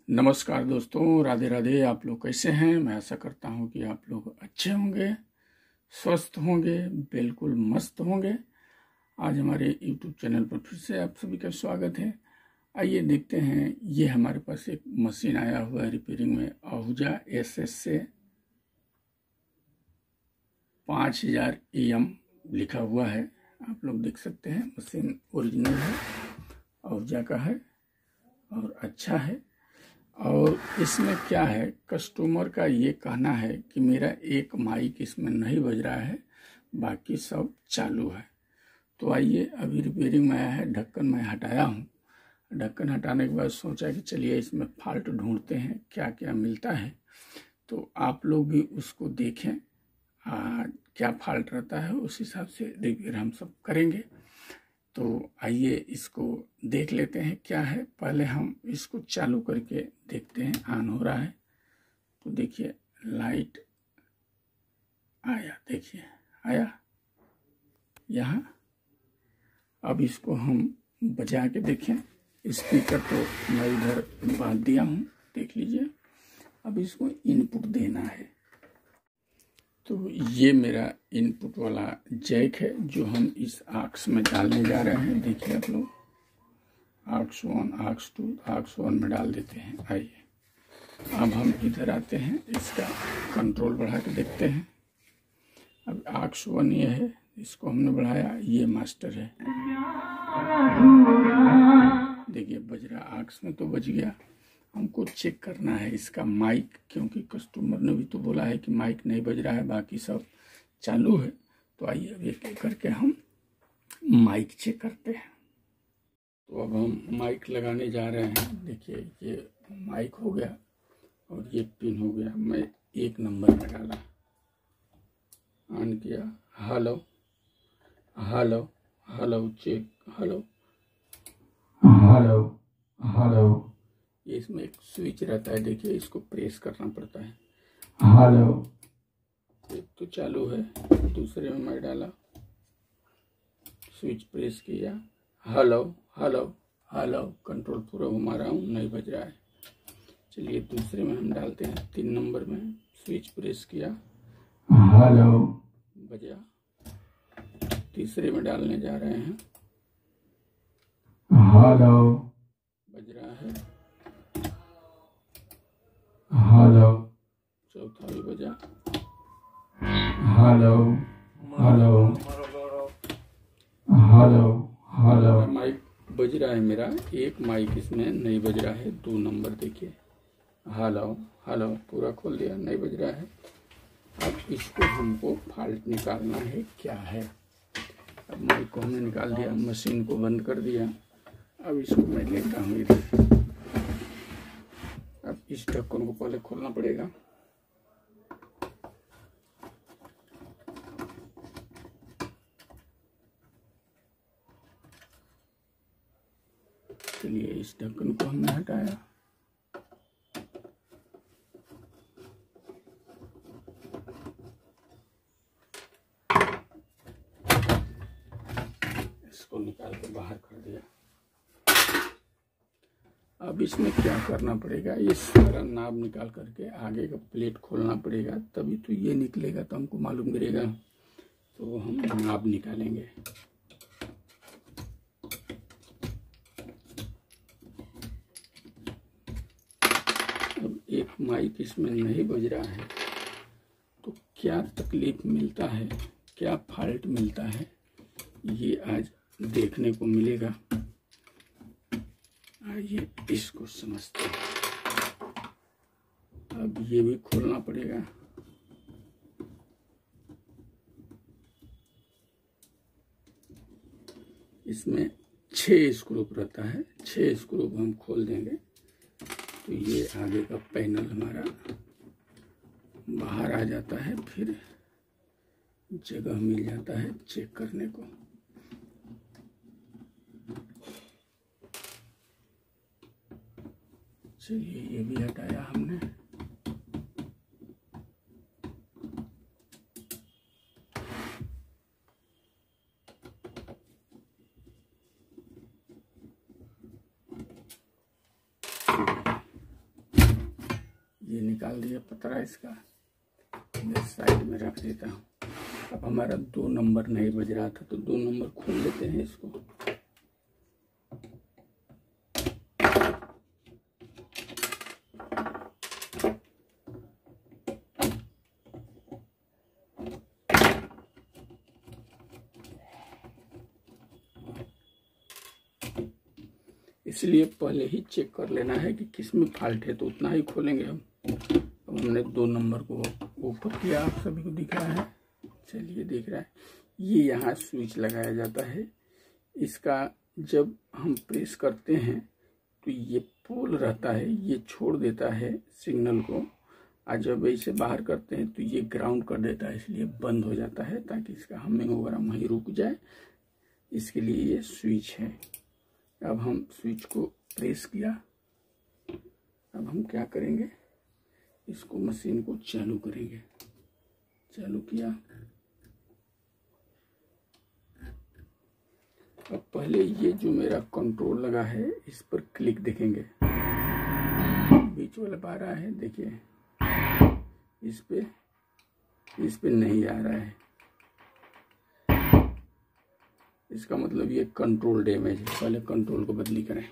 नमस्कार दोस्तों, राधे राधे। आप लोग कैसे हैं? मैं आशा करता हूं कि आप लोग अच्छे होंगे, स्वस्थ होंगे, बिल्कुल मस्त होंगे। आज हमारे YouTube चैनल पर फिर से आप सभी का स्वागत है। आइए देखते हैं। ये हमारे पास एक मशीन आया हुआ है रिपेयरिंग में, आहूजा SS से 5000 EM लिखा हुआ है। आप लोग देख सकते हैं मशीन ओरिजिनल है, आहूजा का है और अच्छा है। और इसमें क्या है, कस्टमर का ये कहना है कि मेरा एक माइक इसमें नहीं बज रहा है, बाकी सब चालू है। तो आइए, अभी रिपेयरिंग में आया है, ढक्कन मैं हटाया हूँ। ढक्कन हटाने के बाद सोचा कि चलिए इसमें फॉल्ट ढूंढते हैं, क्या क्या मिलता है। तो आप लोग भी उसको देखें, क्या फॉल्ट रहता है, उस हिसाब से रिपेयर हम सब करेंगे। तो आइए इसको देख लेते हैं क्या है। पहले हम इसको चालू करके देखते हैं, ऑन हो रहा है तो देखिए लाइट आया, देखिए आया यहाँ। अब इसको हम बजा के देखें। स्पीकर तो मैं इधर बांध दिया हूँ, देख लीजिए। अब इसको इनपुट देना है, तो ये मेरा इनपुट वाला जैक है जो हम इस AUX में डालने जा रहे हैं। देखिए आप लोग, AUX 1, AUX 2, AUX 1 में डाल देते हैं। आइए अब हम इधर आते हैं, इसका कंट्रोल बढ़ा के देखते हैं। अब AUX 1 ये है, इसको हमने बढ़ाया, ये मास्टर है। देखिए बज रहा, AUX में तो बज गया। हमको चेक करना है इसका माइक, क्योंकि कस्टमर ने भी तो बोला है कि माइक नहीं बज रहा है, बाकी सब चालू है। तो आइए अब एक एक करके हम माइक चेक करते हैं। तो अब हम माइक लगाने जा रहे हैं। देखिए ये माइक हो गया और ये पिन हो गया। मैं 1 नंबर में डाला, ऑन किया, hello hello hello check, hello hello hello. इसमें एक स्विच रहता है, देखिए इसको प्रेस करना पड़ता है। हेलो, एक तो चालू है, दूसरे में मैं डाला, स्विच प्रेस किया, हेलो हेलो हेलो, कंट्रोल पूरा घुमा रहा हूँ, नहीं बज रहा है। चलिए दूसरे में हम डालते हैं, 3 नंबर में स्विच प्रेस किया, हेलो, बजा। तीसरे में डालने जा रहे हैं, हेलो, बज रहा है, हेलो। चौथा भी बजा, hello hello hello hello. Mic बज रहा है मेरा, एक माइक इसमें नहीं बज रहा है। 2 नंबर देखिए, हेलो हेलो, पूरा खोल दिया, नहीं बज रहा है। अब इसको हमको फॉल्ट निकालना है, क्या है। अब माइक को हमने निकाल दिया, मशीन को बंद कर दिया। अब इसको मैं लेता हूँ इधर। अब इस ढक्कन को पहले खोलना पड़ेगा। चलिए इस ढक्कन को हमने हटाया। इसको निकाल के बाहर कर दिया। अब इसमें क्या करना पड़ेगा, ये सारा नाब निकाल करके आगे का प्लेट खोलना पड़ेगा, तभी तो ये निकलेगा, तो हमको मालूम गिरेगा। तो हम नाब निकालेंगे। अब एक माइक इसमें नहीं बज रहा है, तो क्या तकलीफ मिलता है, क्या फॉल्ट मिलता है, ये आज देखने को मिलेगा। आइए इसको समझते हैं। अब ये भी खोलना पड़ेगा। इसमें 6 स्क्रू रहता है, 6 स्क्रू हम खोल देंगे तो ये आगे का पैनल हमारा बाहर आ जाता है, फिर जगह मिल जाता है चेक करने को। चलिए ये भी हटाया हमने। ये निकाल दिया पतरा इसका, मैं साइड में रख देता हूँ। अब हमारा 2 नंबर नहीं बज रहा था तो 2 नंबर खोल लेते हैं इसको। इसलिए पहले ही चेक कर लेना है कि किस में फॉल्ट है, तो उतना ही खोलेंगे हम। अब हमने 2 नंबर को ऊपर किया, आप सभी को दिख रहा है, चलिए दिख रहा है। ये यहाँ स्विच लगाया जाता है, इसका जब हम प्रेस करते हैं तो ये पोल रहता है, ये छोड़ देता है सिग्नल को, और जब इसे बाहर करते हैं तो ये ग्राउंड कर देता है, इसलिए बंद हो जाता है ताकि इसका हमिंग वगैरह वहीं रुक जाए, इसके लिए ये स्विच है। अब हम स्विच को प्रेस किया, अब हम क्या करेंगे, इसको मशीन को चालू करेंगे। चालू किया, अब पहले ये जो मेरा कंट्रोल लगा है इस पर क्लिक देखेंगे, बीच वाला आ रहा है, देखिए इस पे नहीं आ रहा है, इसका मतलब ये कंट्रोल डैमेज है। पहले कंट्रोल को बदली करें,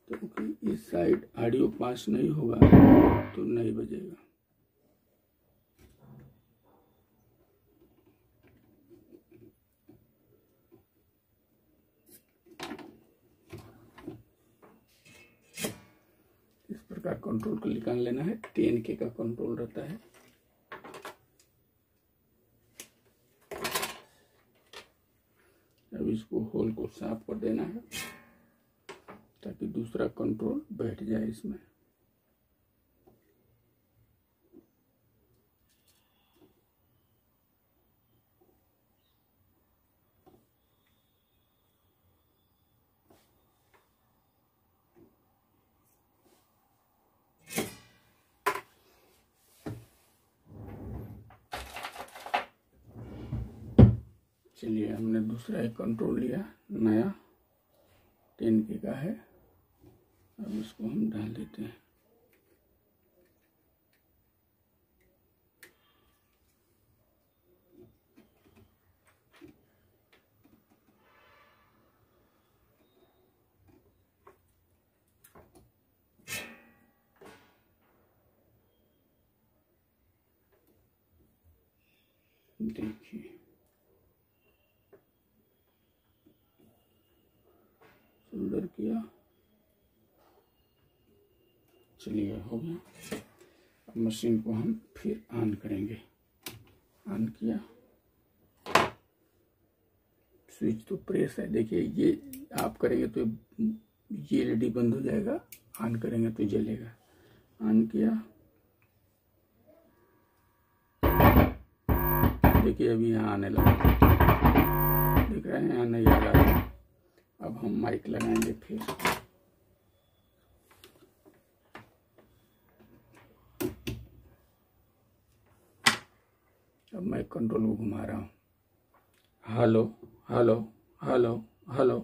क्योंकि इस साइड ऑडियो पास नहीं होगा तो नहीं बजेगा। इस प्रकार कंट्रोल को निकाल लेना है, 10K का कंट्रोल रहता है। अब इसको होल को साफ कर देना है ताकि दूसरा कंट्रोल बैठ जाए इसमें। चलिए, हमने दूसरा एक कंट्रोल लिया, नया 10K का है, अब इसको हम डाल देते हैं। देखिए सोल्डर किया, चलिए हो गया। अब मशीन को हम फिर ऑन करेंगे, ऑन किया, स्विच तो प्रेस है, देखिए ये आप करेंगे तो ये LED बंद हो जाएगा, ऑन करेंगे तो जलेगा। ऑन किया, देखिए अभी यहाँ आने लगा, देख रहे हैं यहाँ नहीं आ रहा है। अब हम माइक लगाएंगे फिर, अब मैं कंट्रोल को घुमा रहा हूँ, hello hello hello hello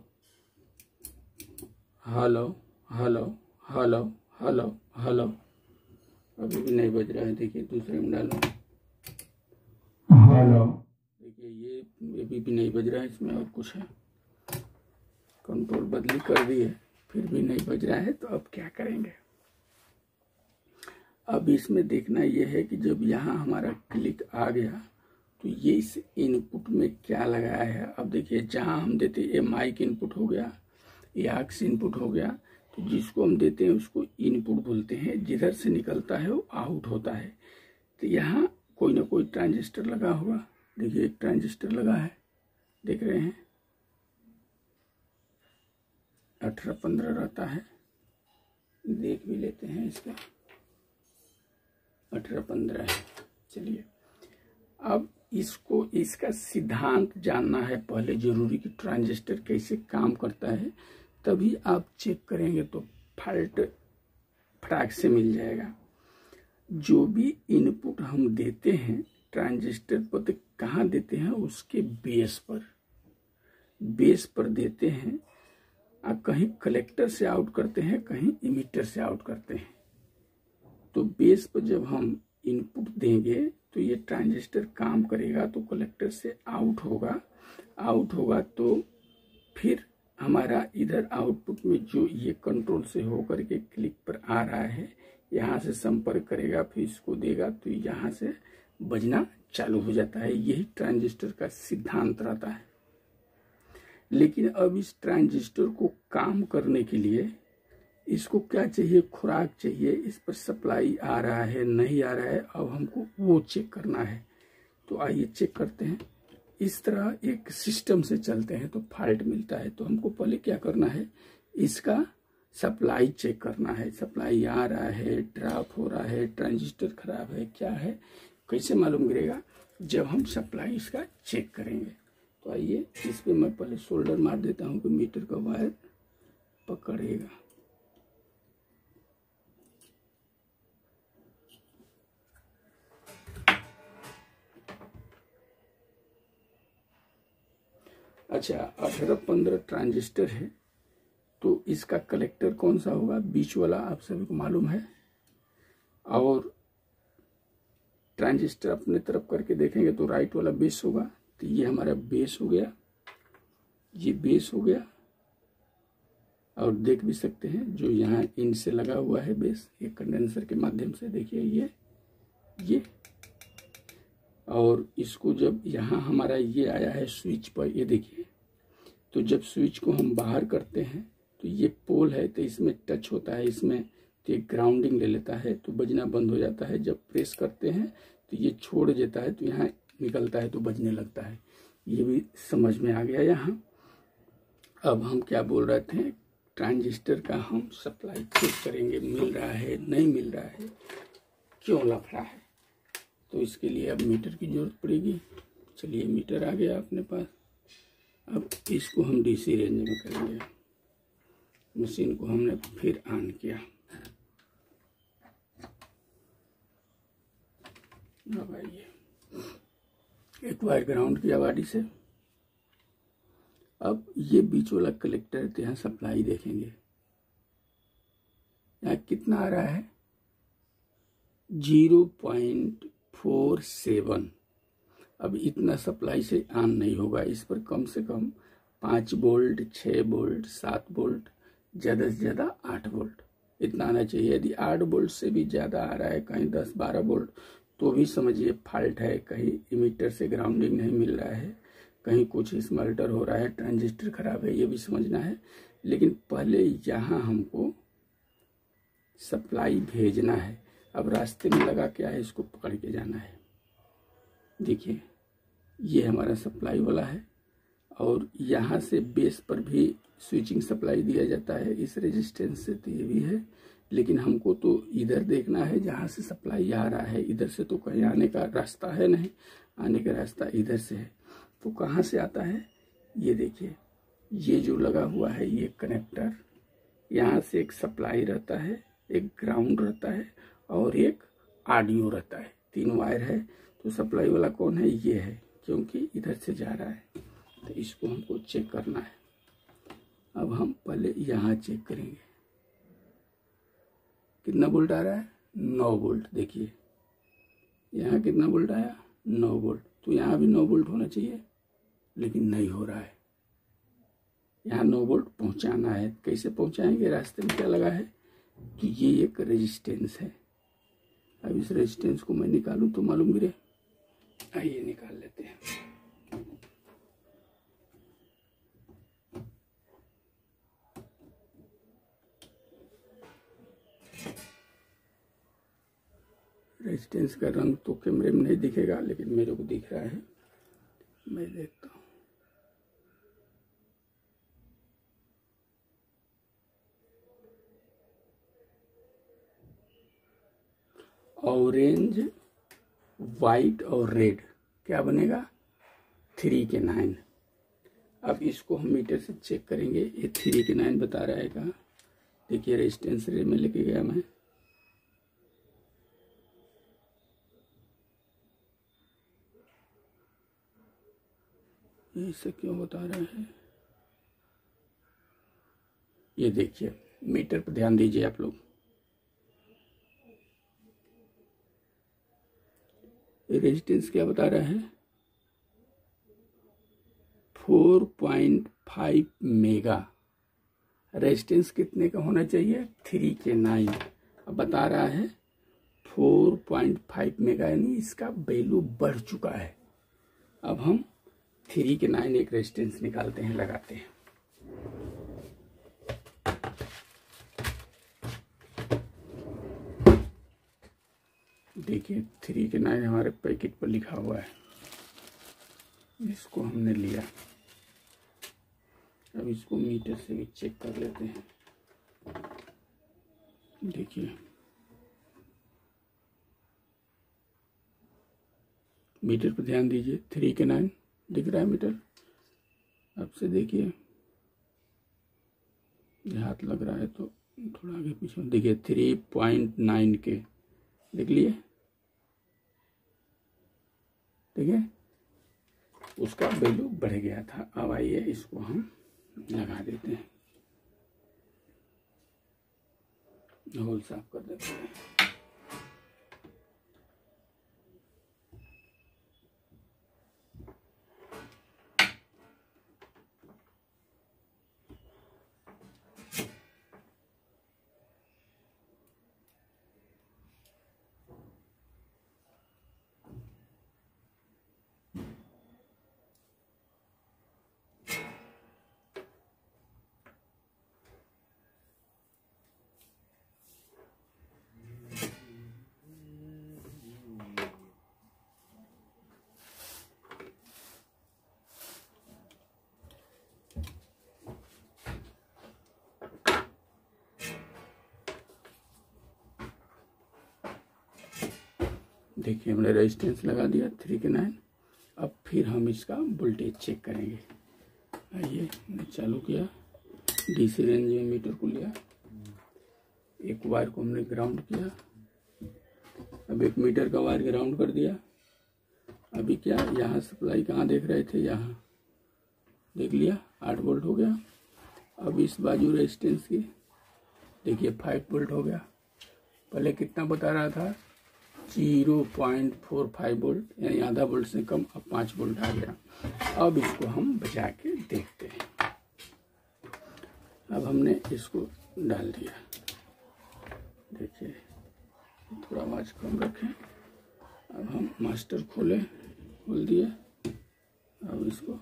hello hello hello hello hello, अभी भी नहीं बज रहा है, देखिए दूसरे में डालो, हेलो, देखिए ये अभी भी नहीं बज रहा है, इसमें और कुछ है। कंट्रोल बदली कर दिए फिर भी नहीं बज रहा है, तो अब क्या करेंगे। अब इसमें देखना यह है कि जब यहाँ हमारा क्लिक आ गया तो ये इस इनपुट में क्या लगाया है। अब देखिए जहाँ हम देते ये माइक इनपुट हो गया, ये AUX इनपुट हो गया, तो जिसको हम देते हैं उसको इनपुट बोलते हैं, जिधर से निकलता है वो आउट होता है। तो यहाँ कोई ना कोई ट्रांजिस्टर लगा होगा, देखिए एक ट्रांजिस्टर लगा है, देख रहे हैं 18-15 रहता है, देख भी लेते हैं, इसका 18-15 है। चलिए, अब इसको इसका सिद्धांत जानना है पहले जरूरी कि ट्रांजिस्टर कैसे काम करता है, तभी आप चेक करेंगे तो फॉल्ट फटाक से मिल जाएगा। जो भी इनपुट हम देते हैं ट्रांजिस्टर पर, तो कहाँ देते हैं, उसके बेस पर देते हैं। आप कहीं कलेक्टर से आउट करते हैं, कहीं इमिटर से आउट करते हैं। तो बेस पर जब हम इनपुट देंगे तो ये ट्रांजिस्टर काम करेगा, तो कलेक्टर से आउट होगा तो फिर हमारा इधर आउटपुट में जो ये कंट्रोल से होकर के क्लिक पर आ रहा है, यहाँ से संपर्क करेगा, फिर इसको देगा, तो यहाँ से बजना चालू हो जाता है। यही ट्रांजिस्टर का सिद्धांत रहता है। लेकिन अब इस ट्रांजिस्टर को काम करने के लिए इसको क्या चाहिए, खुराक चाहिए। इस पर सप्लाई आ रहा है, नहीं आ रहा है, अब हमको वो चेक करना है। तो आइए चेक करते हैं। इस तरह एक सिस्टम से चलते हैं तो फॉल्ट मिलता है, तो हमको पहले क्या करना है, इसका सप्लाई चेक करना है। सप्लाई आ रहा है, ड्रॉप हो रहा है, ट्रांजिस्टर खराब है, क्या है, कैसे मालूम गिरेगा, जब हम सप्लाई इसका चेक करेंगे। तो आइए इस पे मैं पहले सोल्डर मार देता हूँ कि मीटर का वायर पकड़ेगा। अच्छा, 18-15 ट्रांजिस्टर है, तो इसका कलेक्टर कौन सा होगा, बीच वाला, आप सभी को मालूम है। और ट्रांजिस्टर अपने तरफ करके देखेंगे तो राइट वाला बेस होगा। तो ये हमारा बेस हो गया, ये बेस हो गया। और देख भी सकते हैं जो यहाँ इन से लगा हुआ है बेस, ये कंडेंसर के माध्यम से देखिए ये। और इसको जब यहाँ हमारा ये आया है स्विच पर, ये देखिए, तो जब स्विच को हम बाहर करते हैं तो ये पोल है, तो इसमें टच होता है, इसमें तो ये ग्राउंडिंग ले लेता है, तो बजना बंद हो जाता है। जब प्रेस करते हैं तो ये छोड़ देता है, तो यहाँ निकलता है तो बजने लगता है। ये भी समझ में आ गया यहाँ। अब हम क्या बोल रहे थे, ट्रांजिस्टर का हम सप्लाई चेक करेंगे, मिल रहा है, नहीं मिल रहा है, क्यों लफड़ा है। तो इसके लिए अब मीटर की जरूरत पड़ेगी। चलिए, मीटर आ गया अपने पास। अब इसको हम डीसी रेंज में करेंगे। मशीन को हमने फिर ऑन किया। अब आइए, एक वायर ग्राउंड किया बॉडी से। अब ये बीच वाला कलेक्टर, तो यहाँ सप्लाई देखेंगे, यहाँ कितना आ रहा है, 0.47। अब इतना सप्लाई से ऑन नहीं होगा, इस पर कम से कम 5 वोल्ट, 6 वोल्ट, 7 वोल्ट, ज़्यादा से ज़्यादा 8 वोल्ट इतना आना चाहिए। यदि 8 वोल्ट से भी ज़्यादा आ रहा है, कहीं 10-12 वोल्ट, तो भी समझिए फॉल्ट है, कहीं इमीटर से ग्राउंडिंग नहीं मिल रहा है, कहीं कुछ स्मल्टर हो रहा है, ट्रांजिस्टर खराब है, ये भी समझना है। लेकिन पहले यहाँ हमको सप्लाई भेजना है। अब रास्ते में लगा क्या है, इसको पकड़ के जाना है। देखिए, ये हमारा सप्लाई वाला है, और यहाँ से बेस पर भी स्विचिंग सप्लाई दिया जाता है, इस रेजिस्टेंस से, तो ये भी है। लेकिन हमको तो इधर देखना है जहाँ से सप्लाई आ रहा है, इधर से तो कहीं आने का रास्ता है नहीं, आने का रास्ता इधर से है। तो कहाँ से आता है, ये देखिए, ये जो लगा हुआ है ये कनेक्टर, यहाँ से एक सप्लाई रहता है, एक ग्राउंड रहता है, और एक ऑडियो रहता है। 3 वायर है। तो सप्लाई वाला कौन है, ये है, क्योंकि इधर से जा रहा है। तो इसको हमको चेक करना है। अब हम पहले यहाँ चेक करेंगे, कितना वोल्ट आ रहा है, 9 वोल्ट। देखिए यहाँ कितना वोल्ट आया, 9 वोल्ट। तो यहाँ भी 9 वोल्ट होना चाहिए, लेकिन नहीं हो रहा है। यहाँ 9 वोल्ट पहुँचाना है, कैसे पहुँचाएंगे, रास्ते में क्या लगा है, तो ये एक रेजिस्टेंस है। अब इस रेजिस्टेंस को मैं निकालूं तो मालूम गिरे, आइए निकाल लेते हैं। रेजिस्टेंस का रंग तो कैमरे में नहीं दिखेगा, लेकिन मेरे को दिख रहा है, मैं देखता हूँ। ऑरेंज, वाइट और रेड, क्या बनेगा, 3 के 9। अब इसको हम मीटर से चेक करेंगे, ये 3 के 9 बता रहा है कहाँ। देखिए रेजिस्टेंस रे में लेके गया मैं, ऐसे क्यों बता रहा है, ये देखिए मीटर पर ध्यान दीजिए आप लोग, रेजिस्टेंस क्या बता रहा है, 4.5 मेगा। रेजिस्टेंस कितने का होना चाहिए, 3 के 9। अब बता रहा है 4.5 मेगा, यानी इसका वैल्यू बढ़ चुका है। अब हम 3 के 9 एक रेजिस्टेंस निकालते हैं, लगाते हैं। देखिए 3 के 9 हमारे पैकेट पर लिखा हुआ है, इसको हमने लिया। अब इसको मीटर से भी चेक कर लेते हैं। देखिए मीटर पर ध्यान दीजिए, 3 के 9 दिख रहा है मीटर। अब से देखिए हाथ लग रहा है तो थोड़ा आगे पीछे देखिए, 3.9 के देख लिए, देखिए उसका वैल्यू बढ़ गया था। अब आइए इसको हम लगा देते हैं, होल साफ कर देते हैं। देखिए हमने रेजिस्टेंस लगा दिया 3 के 9। अब फिर हम इसका वोल्टेज चेक करेंगे। आइए हमने चालू किया, डीसी रेंज में मीटर को लिया, एक वायर को हमने ग्राउंड किया। अब एक मीटर का वायर ग्राउंड कर दिया। अभी क्या, यहाँ सप्लाई कहाँ देख रहे थे, यहाँ देख लिया, 8 वोल्ट हो गया। अब इस बाजू रेजिस्टेंस की देखिए 5 वोल्ट हो गया। पहले कितना बता रहा था, 0.45 वोल्ट, यानी आधा वोल्ट से कम। अब 5 वोल्ट आ गया। अब इसको हम बजा के देखते हैं। अब हमने इसको डाल दिया, देखिए थोड़ा आवाज कम रखें। अब हम मास्टर खोल दिए। अब इसको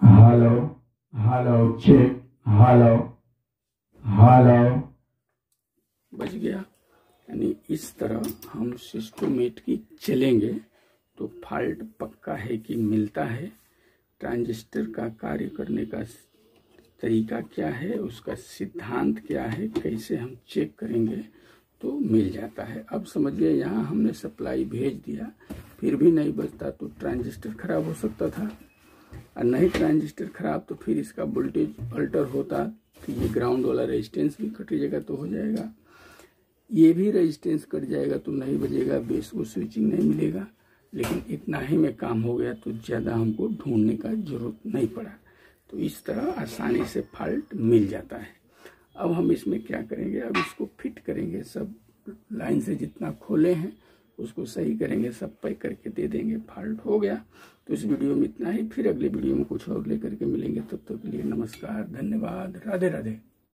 hello hello check, hello hello बज गया। यानी इस तरह हम सिस्टोमेट की चलेंगे तो फॉल्ट पक्का है कि मिलता है। ट्रांजिस्टर का कार्य करने का तरीका क्या है, उसका सिद्धांत क्या है, कैसे हम चेक करेंगे तो मिल जाता है। अब समझिए यहाँ हमने सप्लाई भेज दिया, फिर भी नहीं बजता तो ट्रांजिस्टर खराब हो सकता था, और नहीं ट्रांजिस्टर खराब तो फिर इसका वोल्टेज अल्टर होता, तो ये ग्राउंड वाला रेजिस्टेंस भी कट जाएगा तो हो जाएगा, ये भी रेजिस्टेंस कट जाएगा तो नहीं बजेगा, बेस को स्विचिंग नहीं मिलेगा। लेकिन इतना ही में काम हो गया तो ज़्यादा हमको ढूंढने का जरूरत नहीं पड़ा। तो इस तरह आसानी से फॉल्ट मिल जाता है। अब हम इसमें क्या करेंगे, अब इसको फिट करेंगे, सब लाइन से जितना खोले हैं उसको सही करेंगे, सब पैक करके दे देंगे। फॉल्ट हो गया तो इस वीडियो में इतना ही, फिर अगले वीडियो में कुछ और लेकर के मिलेंगे। तब तक के लिए नमस्कार, धन्यवाद, राधे राधे।